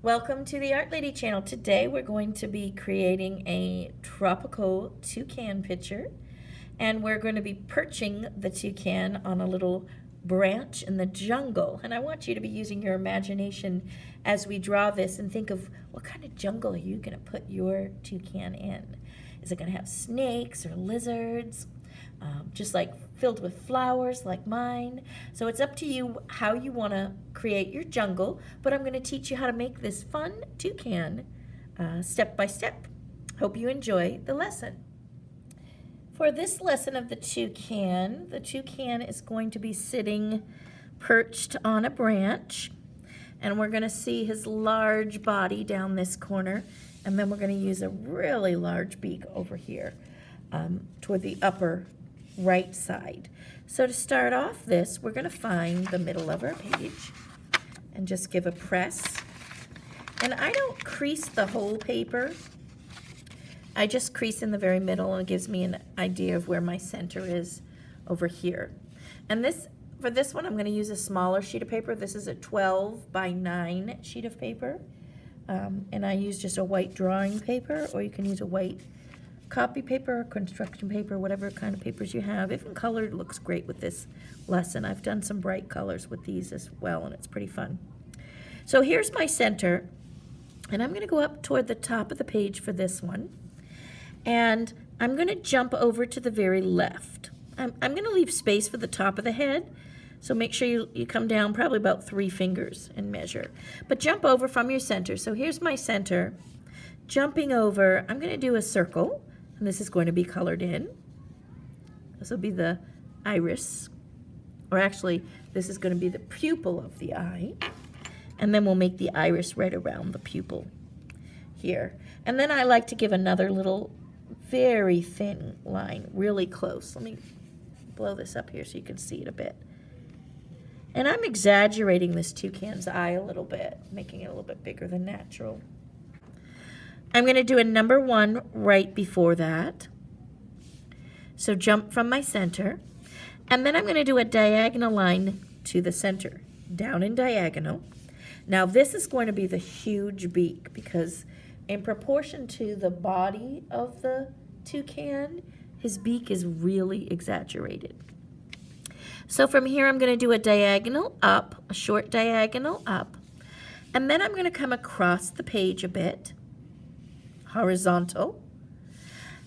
Welcome to the Art Lady channel. Today we're going to be creating a tropical toucan picture, and we're going to be perching the toucan on a little branch in the jungle. And I want you to be using your imagination as we draw this and think of what kind of jungle are you going to put your toucan in. Is it going to have snakes or lizards? Just like filled with flowers like mine. So it's up to you how you want to create your jungle, but I'm going to teach you how to make this fun toucan step by step. Hope you enjoy the lesson. For this lesson of the toucan is going to be sitting perched on a branch, and we're going to see his large body down this corner, and then we're going to use a really large beak over here toward the upper right side. So to start off this, we're going to find the middle of our page and just give a press. And I don't crease the whole paper. I just crease in the very middle, and it gives me an idea of where my center is over here. And for this one, I'm going to use a smaller sheet of paper. This is a 12 by 9 sheet of paper. And I use just a white drawing paper, or you can use a white copy paper or construction paper, whatever kind of papers you have. Even colored looks great with this lesson. I've done some bright colors with these as well, and it's pretty fun. So here's my center, and I'm going to go up toward the top of the page for this one, and I'm going to jump over to the very left. I'm going to leave space for the top of the head, so make sure you come down probably about 3 fingers and measure. But jump over from your center. So here's my center. Jumping over, I'm going to do a circle. And this is going to be colored in. This will be the iris, or actually this is going to be the pupil of the eye, and then we'll make the iris right around the pupil here. And then I like to give another little very thin line really close. Let me blow this up here so you can see it a bit. And I'm exaggerating this toucan's eye a little bit, making it a little bit bigger than natural. I'm going to do a number 1 right before that. So jump from my center. And then I'm going to do a diagonal line to the center, down and diagonal. Now this is going to be the huge beak, because in proportion to the body of the toucan, his beak is really exaggerated. So from here I'm going to do a diagonal up, a short diagonal up. And then I'm going to come across the page a bit, horizontal,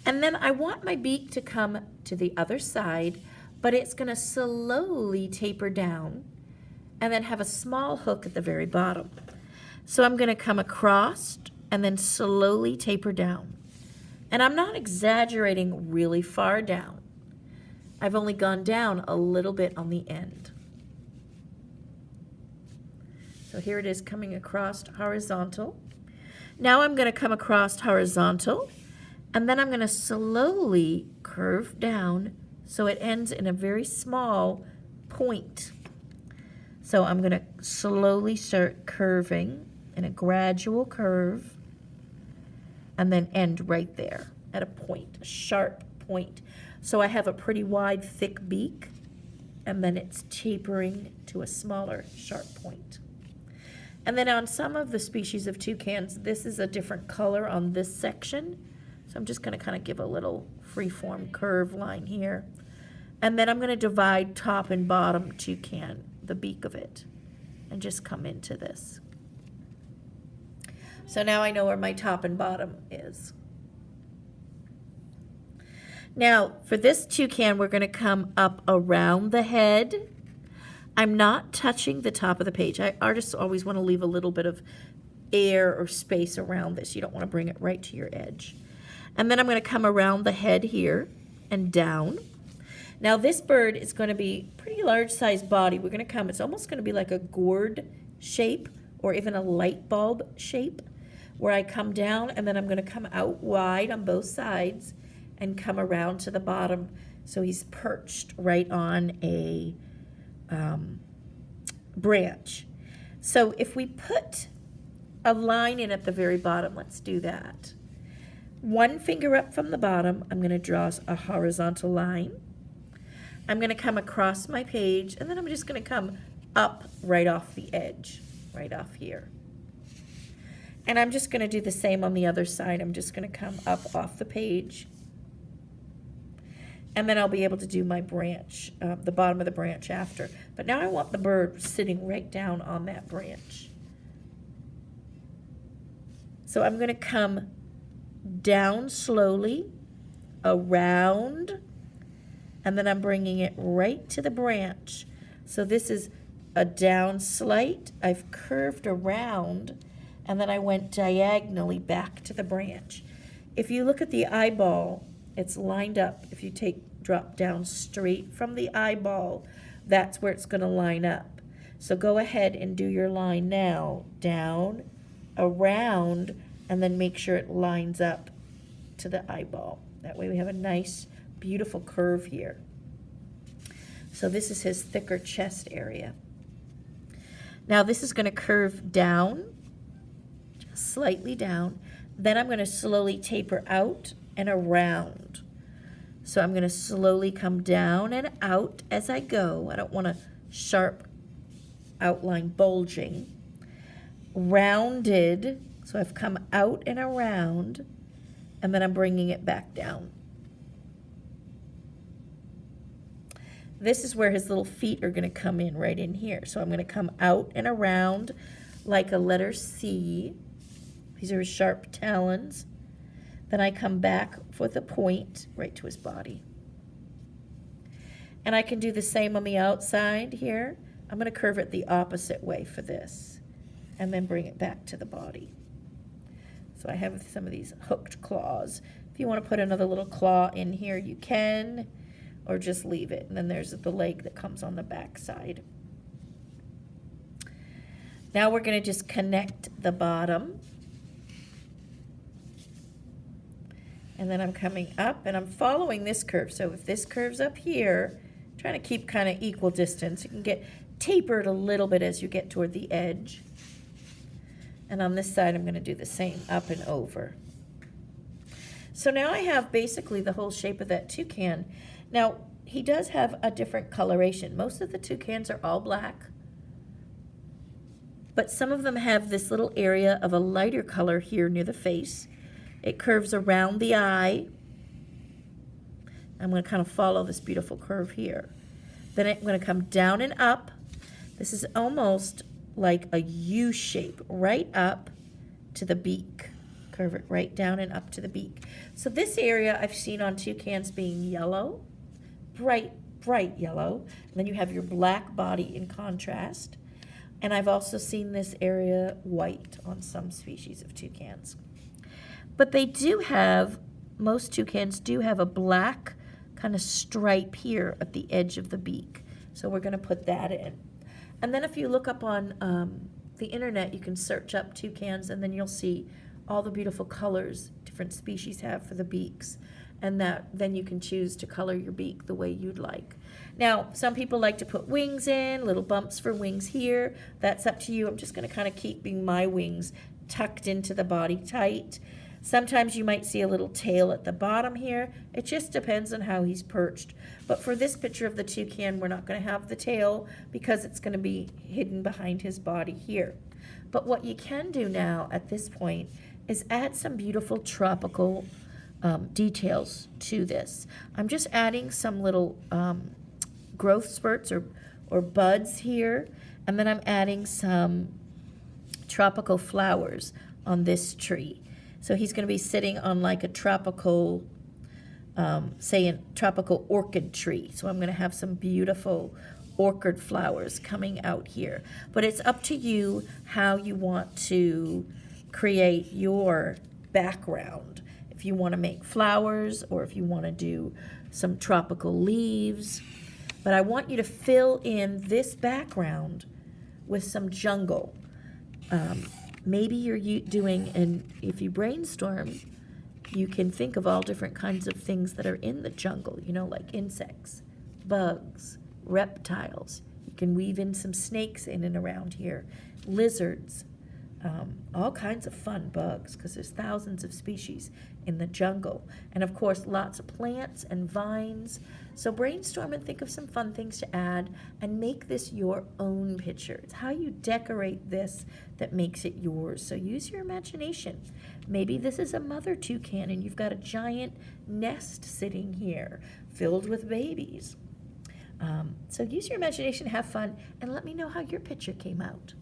and then I want my beak to come to the other side, but it's going to slowly taper down and then have a small hook at the very bottom. So I'm going to come across and then slowly taper down, and I'm not exaggerating really far down. I've only gone down a little bit on the end. So here it is coming across horizontal. Now I'm going to come across horizontal, and then I'm going to slowly curve down so it ends in a very small point. So I'm going to slowly start curving in a gradual curve, and then end right there at a point, a sharp point. So I have a pretty wide, thick beak, and then it's tapering to a smaller, sharp point. And then on some of the species of toucans, this is a different color on this section. So I'm just going to kind of give a little free-form curve line here. And then I'm going to divide top and bottom toucan, the beak of it, and just come into this. So now I know where my top and bottom is. Now, for this toucan, we're going to come up around the head. I'm not touching the top of the page. Artists always want to leave a little bit of air or space around this. You don't want to bring it right to your edge. And then I'm going to come around the head here and down. Now this bird is going to be pretty large sized body. We're going to come, it's almost going to be like a gourd shape or even a light bulb shape, where I come down and then I'm going to come out wide on both sides and come around to the bottom. So he's perched right on a branch. So if we put a line in at the very bottom, let's do that. 1 finger up from the bottom, I'm going to draw a horizontal line. I'm going to come across my page, and then I'm just going to come up right off the edge, right off here. And I'm just going to do the same on the other side. I'm just going to come up off the page. And then I'll be able to do my branch, the bottom of the branch after. But now I want the bird sitting right down on that branch. So I'm going to come down slowly, around, and then I'm bringing it right to the branch. So this is a down slight. I've curved around, and then I went diagonally back to the branch. If you look at the eyeball, it's lined up. If you drop down straight from the eyeball, that's where it's going to line up. So go ahead and do your line now, down, around, and then make sure it lines up to the eyeball. That way we have a nice, beautiful curve here. So this is his thicker chest area. Now this is going to curve down, just slightly down. Then I'm going to slowly taper out and around. So I'm going to slowly come down and out as I go. I don't want a sharp outline bulging. Rounded, so I've come out and around, and then I'm bringing it back down. This is where his little feet are going to come in, right in here. So I'm going to come out and around like a letter C. These are his sharp talons. Then I come back with a point right to his body. And I can do the same on the outside here. I'm going to curve it the opposite way for this, and then bring it back to the body. So I have some of these hooked claws. If you want to put another little claw in here, you can, or just leave it. And then there's the leg that comes on the back side. Now we're going to just connect the bottom. And then I'm coming up, and I'm following this curve. So if this curve's up here, trying to keep kind of equal distance. You can get tapered a little bit as you get toward the edge. And on this side, I'm going to do the same, up and over. So now I have basically the whole shape of that toucan. Now, he does have a different coloration. Most of the toucans are all black, but some of them have this little area of a lighter color here near the face. It curves around the eye. I'm going to kind of follow this beautiful curve here. Then I'm going to come down and up. This is almost like a U shape, right up to the beak. Curve it right down and up to the beak. So this area I've seen on toucans being yellow, bright yellow. And then you have your black body in contrast. And I've also seen this area white on some species of toucans. But they do have, most toucans do have a black kind of stripe here at the edge of the beak. So we're going to put that in. And then if you look up on the internet, you can search up toucans, and then you'll see all the beautiful colors different species have for the beaks. And then you can choose to color your beak the way you'd like. Now, some people like to put wings in, little bumps for wings here. That's up to you. I'm just going to kind of keeping my wings tucked into the body tight. Sometimes you might see a little tail at the bottom here. It just depends on how he's perched. But for this picture of the toucan, we're not going to have the tail because it's going to be hidden behind his body here. But what you can do now at this point is add some beautiful tropical details to this. I'm just adding some little growth spurts or buds here, and then I'm adding some tropical flowers on this tree. So he's going to be sitting on like a tropical, say a tropical orchid tree. So I'm going to have some beautiful orchid flowers coming out here. But it's up to you how you want to create your background. If you want to make flowers or if you want to do some tropical leaves. But I want you to fill in this background with some jungle. Maybe you're doing, and if you brainstorm, you can think of all different kinds of things that are in the jungle, you know, like insects, bugs, reptiles. You can weave in some snakes in and around here, lizards, all kinds of fun bugs because there's thousands of species in the jungle. And of course, lots of plants and vines. So brainstorm and think of some fun things to add and make this your own picture. It's how you decorate this that makes it yours. So use your imagination. Maybe this is a mother toucan and you've got a giant nest sitting here filled with babies. So use your imagination, have fun, and let me know how your picture came out.